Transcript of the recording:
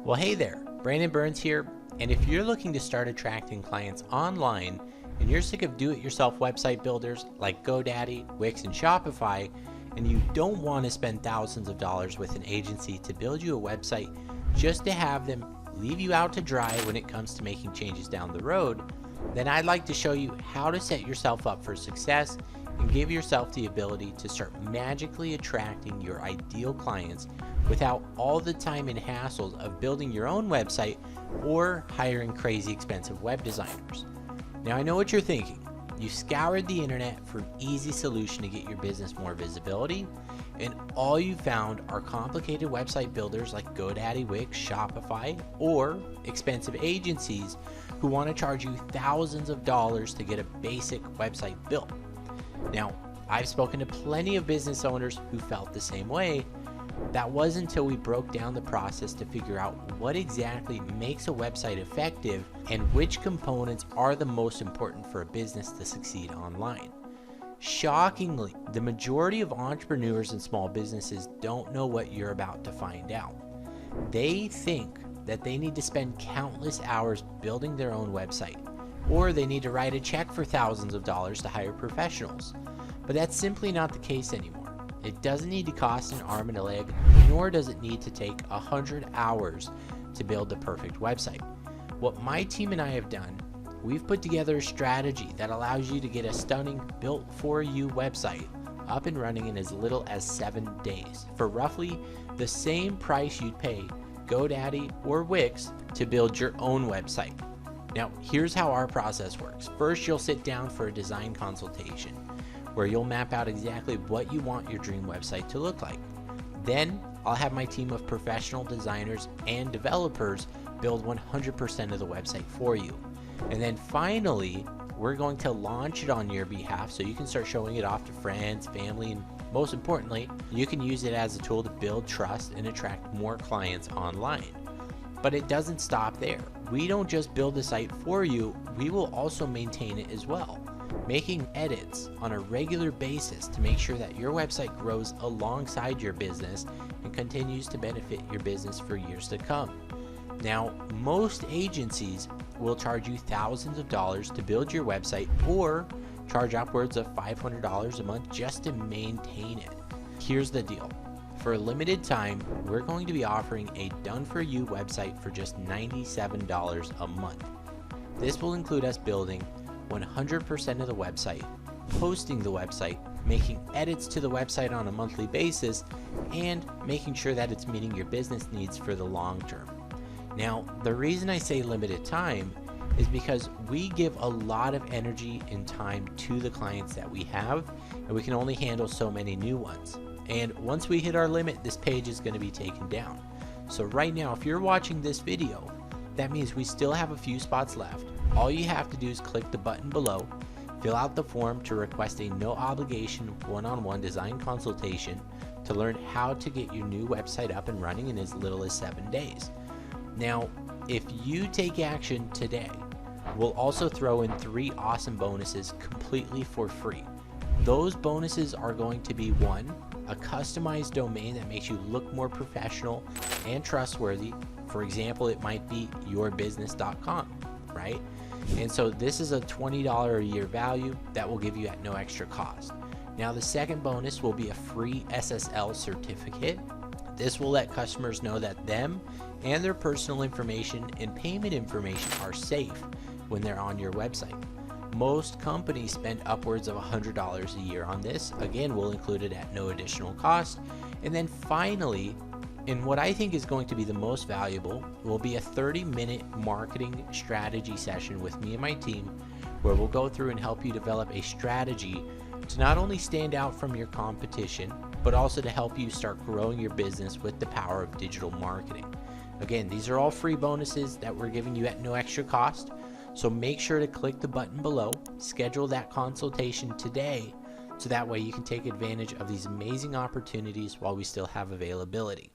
Well, hey there, Brandon Burns here, and if you're looking to start attracting clients online and you're sick of do-it-yourself website builders like GoDaddy, Wix, and Shopify, and you don't want to spend thousands of dollars with an agency to build you a website just to have them leave you out to dry when it comes to making changes down the road, then I'd like to show you how to set yourself up for success and give yourself the ability to start magically attracting your ideal clients without all the time and hassles of building your own website or hiring crazy expensive web designers. Now I know what you're thinking. You scoured the internet for an easy solution to get your business more visibility, and all you found are complicated website builders like GoDaddy, Wix, Shopify, or expensive agencies who want to charge you thousands of dollars to get a basic website built. Now, I've spoken to plenty of business owners who felt the same way. That was until we broke down the process to figure out what exactly makes a website effective and which components are the most important for a business to succeed online. Shockingly, the majority of entrepreneurs and small businesses don't know what you're about to find out. They think that they need to spend countless hours building their own website, or they need to write a check for thousands of dollars to hire professionals. But that's simply not the case anymore. It doesn't need to cost an arm and a leg, nor does it need to take 100 hours to build the perfect website. What my team and I have done, we've put together a strategy that allows you to get a stunning built for you website up and running in as little as 7 days for roughly the same price you'd pay GoDaddy or Wix to build your own website. Now, here's how our process works. First, you'll sit down for a design consultation where you'll map out exactly what you want your dream website to look like. Then, I'll have my team of professional designers and developers build 100% of the website for you. And then finally, we're going to launch it on your behalf so you can start showing it off to friends, family, and most importantly, you can use it as a tool to build trust and attract more clients online. But it doesn't stop there. We don't just build the site for you, we will also maintain it as well, making edits on a regular basis to make sure that your website grows alongside your business and continues to benefit your business for years to come. Now, most agencies will charge you thousands of dollars to build your website or charge upwards of $500 a month just to maintain it. Here's the deal. For a limited time, we're going to be offering a done-for-you website for just $97 a month. This will include us building 100% of the website, posting the website, making edits to the website on a monthly basis, and making sure that it's meeting your business needs for the long term. Now, the reason I say limited time is because we give a lot of energy and time to the clients that we have, and we can only handle so many new ones. And once we hit our limit, this page is going to be taken down. So right now, if you're watching this video, that means we still have a few spots left. All you have to do is click the button below, fill out the form to request a no obligation one-on-one design consultation to learn how to get your new website up and running in as little as 7 days. Now, if you take action today, we'll also throw in 3 awesome bonuses completely for free. Those bonuses are going to be 1, a customized domain that makes you look more professional and trustworthy. For example, it might be yourbusiness.com, right? And so this is a $20 a year value that we'll give you at no extra cost. Now, the second bonus will be a free SSL certificate. This will let customers know that them and their personal information and payment information are safe when they're on your website. Most companies spend upwards of $100 a year on this. Again, we'll include it at no additional cost. And then finally, and what I think is going to be the most valuable, will be a 30-minute marketing strategy session with me and my team, where we'll go through and help you develop a strategy to not only stand out from your competition, but also to help you start growing your business with the power of digital marketing. Again, these are all free bonuses that we're giving you at no extra cost. So make sure to click the button below, schedule that consultation today, so that way you can take advantage of these amazing opportunities while we still have availability.